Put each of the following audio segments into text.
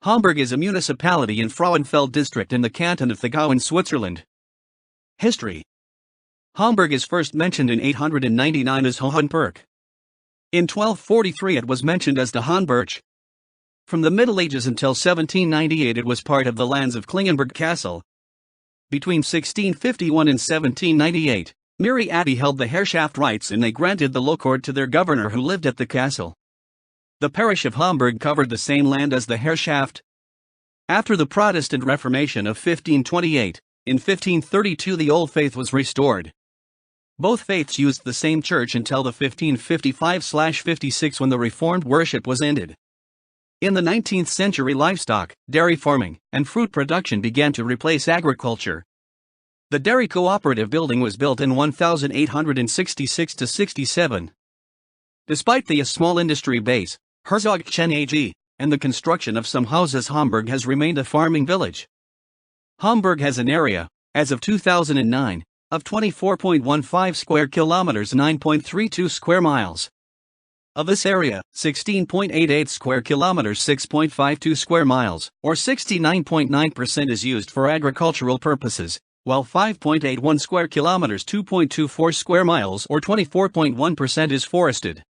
Homburg is a municipality in Frauenfeld district in the canton of Thurgau in Switzerland. History. Homburg is first mentioned in 899 as Homburg. In 1243 it was mentioned as de Homburg. From the Middle Ages until 1798 it was part of the lands of Klingenberg Castle. Between 1651 and 1798, Miri Abbey held the Herrschaft rights and they granted the Loccord to their governor who lived at the castle. The parish of Homburg covered the same land as the Herrschaft. After the Protestant Reformation of 1528, in 1532 the Old Faith was restored. Both faiths used the same church until the 1555-56 when the Reformed worship was ended. In the 19th century livestock, dairy farming, and fruit production began to replace agriculture. The dairy cooperative building was built in 1866-67. Despite the small industry base, Herzogchen AG, and the construction of some houses, Homburg has remained a farming village. Homburg has an area, as of 2009, of 24.15 square kilometers, 9.32 square miles. Of this area, 16.88 square kilometers, 6.52 square miles, or 69.9% is used for agricultural purposes, while 5.81 square kilometers, 2.24 square miles, or 24.1% is forested.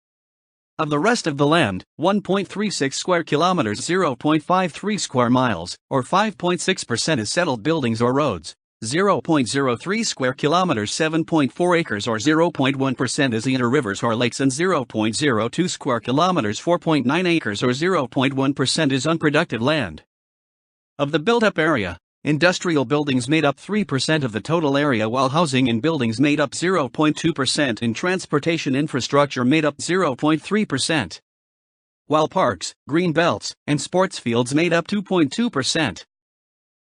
Of the rest of the land, 1.36 square kilometers, 0.53 square miles, or 5.6% is settled buildings or roads. 0.03 square kilometers, 7.4 acres or 0.1% is either rivers or lakes, and 0.02 square kilometers, 4.9 acres or 0.1% is unproductive land. Of the built-up area, industrial buildings made up 3% of the total area, while housing and buildings made up 0.2% and transportation infrastructure made up 0.3%. While parks, green belts, and sports fields made up 2.2%.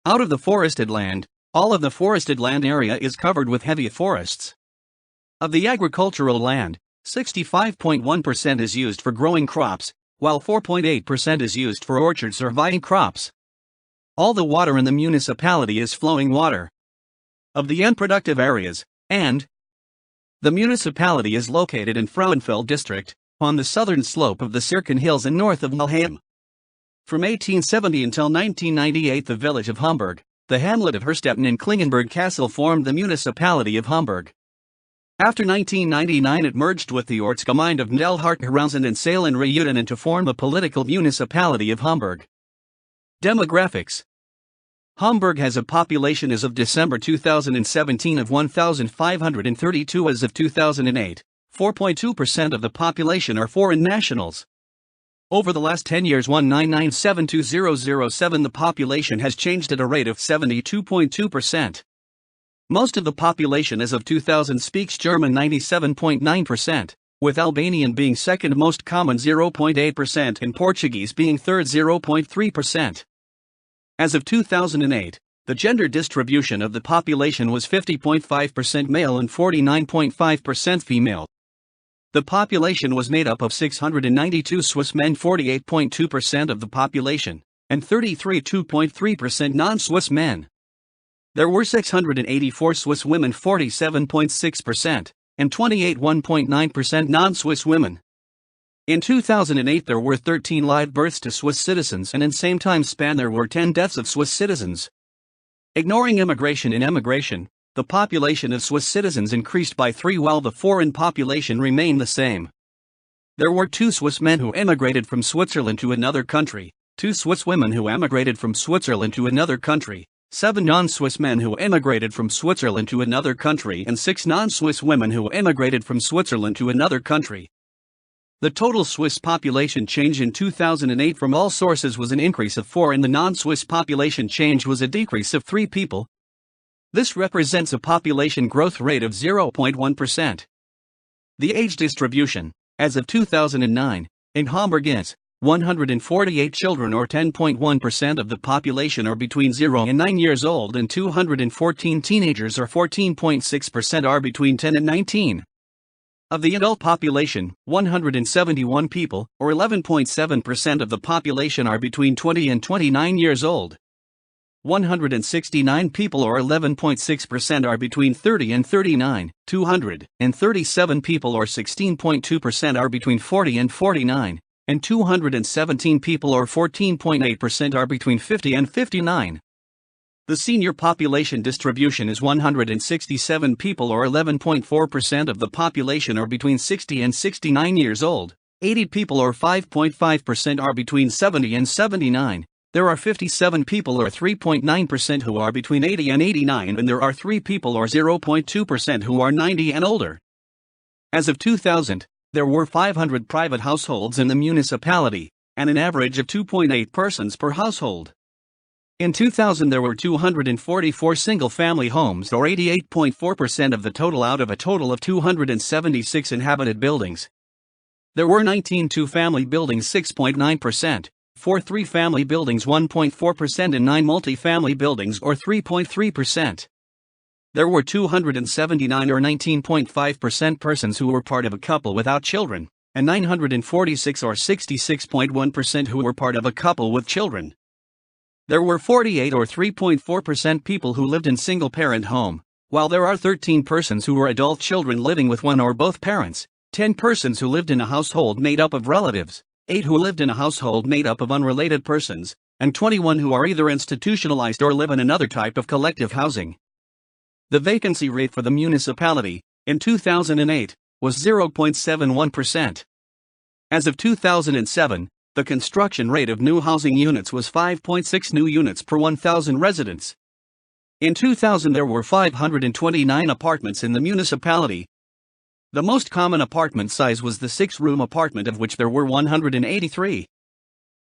Out of the forested land, all of the forested land area is covered with heavy forests. Of the agricultural land, 65.1% is used for growing crops, while 4.8% is used for orchards or vine crops. All the water in the municipality is flowing water. Of the unproductive areas, the municipality is located in Frauenfeld district, on the southern slope of the Sirken Hills and north of Wilhelm. From 1870 until 1998 the village of Homburg, the hamlet of Herstetten and Klingenberg Castle formed the municipality of Homburg. After 1999 it merged with the Ortsgemeinde of Nelhardt-Herausen and Salen-Reuten to form the political municipality of Homburg. Demographics. Homburg has a population as of December 2017 of 1,532. As of 2008, 4.2% of the population are foreign nationals. Over the last 10 years, 199,720,007, the population has changed at a rate of 72.2%. Most of the population as of 2000 speaks German, 97.9%, with Albanian being second most common, 0.8%, and Portuguese being third, 0.3%. As of 2008, the gender distribution of the population was 50.5% male and 49.5% female. The population was made up of 692 Swiss men, 48.2% of the population, and 33.3% non-Swiss men. There were 684 Swiss women, 47.6%, and 28.9% non-Swiss women. In 2008 there were 13 live births to Swiss citizens, and in same time span there were 10 deaths of Swiss citizens. Ignoring immigration and emigration, the population of Swiss citizens increased by 3 while the foreign population remained the same. There were 2 Swiss men who emigrated from Switzerland to another country, 2 Swiss women who emigrated from Switzerland to another country, 7 non-Swiss men who emigrated from Switzerland to another country, and 6 non-Swiss women who emigrated from Switzerland to another country. The total Swiss population change in 2008 from all sources was an increase of 4 and the non-Swiss population change was a decrease of 3 people. This represents a population growth rate of 0.1%. The age distribution, as of 2009, in Homburg is 148 children or 10.1% of the population are between 0 and 9 years old, and 214 teenagers or 14.6% are between 10 and 19. Of the adult population, 171 people, or 11.7% of the population are between 20 and 29 years old. 169 people or 11.6% are between 30 and 39, 237 people or 16.2% are between 40 and 49, and 217 people or 14.8% are between 50 and 59. The senior population distribution is 167 people or 11.4% of the population are between 60 and 69 years old, 80 people or 5.5% are between 70 and 79, there are 57 people or 3.9% who are between 80 and 89 and there are 3 people or 0.2% who are 90 and older. As of 2000, there were 500 private households in the municipality, and an average of 2.8 persons per household. In 2000 there were 244 single-family homes or 88.4% of the total out of a total of 276 inhabited buildings. There were 19 two-family buildings 6.9%, 4 three-family buildings 1.4% and 9 multi-family buildings or 3.3%. There were 279 or 19.5% persons who were part of a couple without children, and 946 or 66.1% who were part of a couple with children. There were 48 or 3.4% people who lived in single-parent home, while there are 13 persons who were adult children living with one or both parents, 10 persons who lived in a household made up of relatives, 8 who lived in a household made up of unrelated persons, and 21 who are either institutionalized or live in another type of collective housing. The vacancy rate for the municipality, in 2008, was 0.71%. As of 2007, the construction rate of new housing units was 5.6 new units per 1,000 residents. In 2000 there were 529 apartments in the municipality. The most common apartment size was the 6-room apartment, of which there were 183.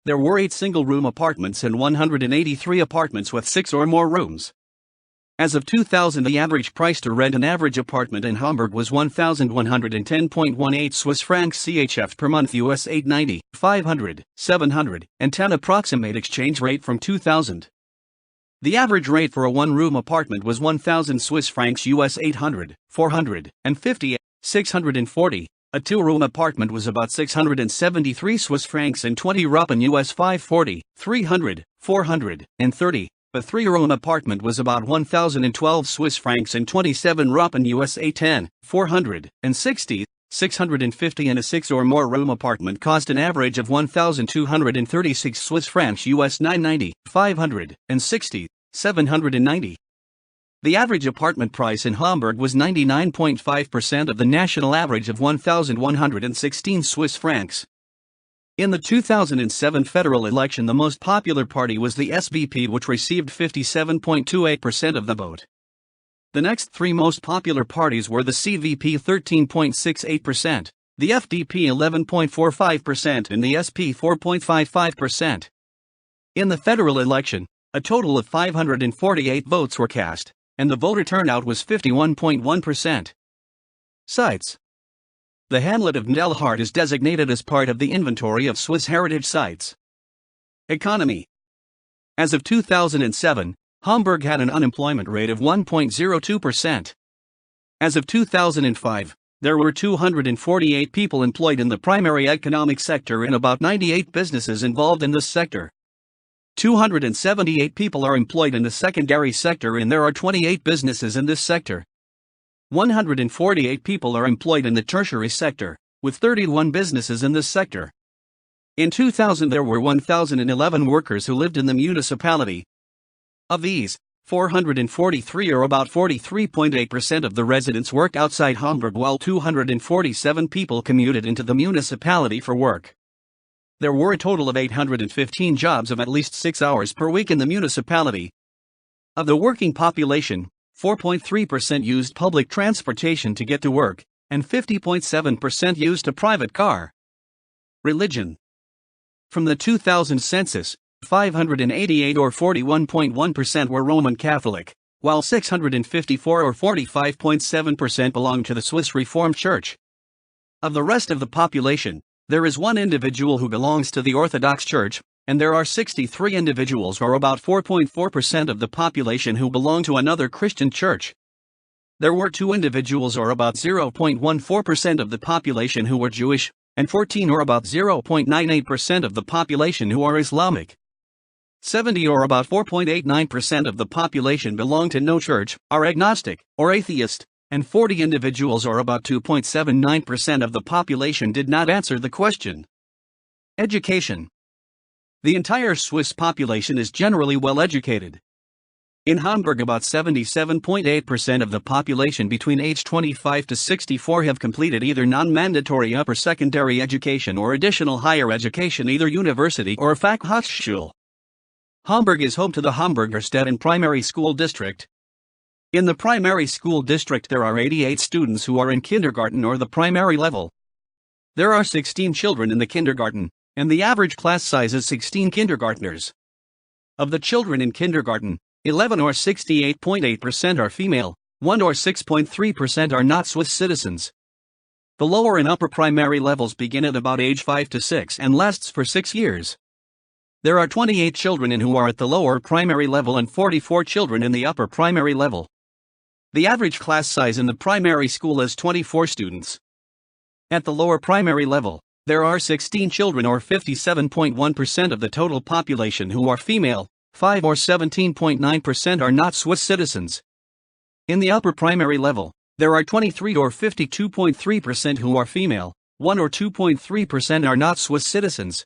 There were 8 single-room apartments and 183 apartments with 6 or more rooms. As of 2000 the average price to rent an average apartment in Homburg was 1,110.18 Swiss francs CHF per month US 890, 500, 710 approximate exchange rate from 2000. The average rate for a 1-room apartment was 1,000 Swiss francs US 800, 450, 640. A 2-room apartment was about 673 Swiss francs and 20 Rupiah US 540, 300, 430. A 3-room apartment was about 1,012 Swiss francs and 27 Rupiah US 810, 460, 650 and a 6 or more room apartment cost an average of 1,236 Swiss francs US 990, 560, 790. The average apartment price in Homburg was 99.5% of the national average of 1,116 Swiss francs. In the 2007 federal election the most popular party was the SVP, which received 57.28% of the vote. The next 3 most popular parties were the CVP 13.68%, the FDP 11.45% and the SP 4.55%. In the federal election, a total of 548 votes were cast, and the voter turnout was 51.1%. Sites. The hamlet of Ndelhart is designated as part of the inventory of Swiss heritage sites. Economy. As of 2007, Homburg had an unemployment rate of 1.02%. As of 2005, there were 248 people employed in the primary economic sector and about 98 businesses involved in this sector. 278 people are employed in the secondary sector and there are 28 businesses in this sector. 148 people are employed in the tertiary sector, with 31 businesses in this sector. In 2000 there were 1,011 workers who lived in the municipality. Of these, 443 or about 43.8% of the residents worked outside Homburg, while 247 people commuted into the municipality for work. There were a total of 815 jobs of at least 6 hours per week in the municipality. Of the working population, 4.3% used public transportation to get to work, and 50.7% used a private car. Religion. From the 2000 census, 588 or 41.1% were Roman Catholic, while 654 or 45.7% belonged to the Swiss Reformed Church. Of the rest of the population, there is 1 individual who belongs to the Orthodox Church, and there are 63 individuals or about 4.4% of the population who belong to another Christian church. There were 2 individuals or about 0.14% of the population who were Jewish, and 14 or about 0.98% of the population who are Islamic. 70 or about 4.89% of the population belong to no church, are agnostic, or atheist, and 40 individuals or about 2.79% of the population did not answer the question. Education. The entire Swiss population is generally well educated. In Homburg, about 77.8% of the population between age 25 to 64 have completed either non-mandatory upper secondary education or additional higher education, either university or Fachhochschule. Homburg is home to the Homburgerstädten Primary School District. In the primary school district there are 88 students who are in kindergarten or the primary level. There are 16 children in the kindergarten, and the average class size is 16 kindergartners. Of the children in kindergarten, 11 or 68.8% are female, 1 or 6.3% are not Swiss citizens. The lower and upper primary levels begin at about age 5 to 6 and lasts for 6 years. There are 28 children who are at the lower primary level and 44 children in the upper primary level. The average class size in the primary school is 24 students. At the lower primary level, there are 16 children or 57.1% of the total population who are female, 5 or 17.9% are not Swiss citizens. In the upper primary level, there are 23 or 52.3% who are female, 1 or 2.3% are not Swiss citizens.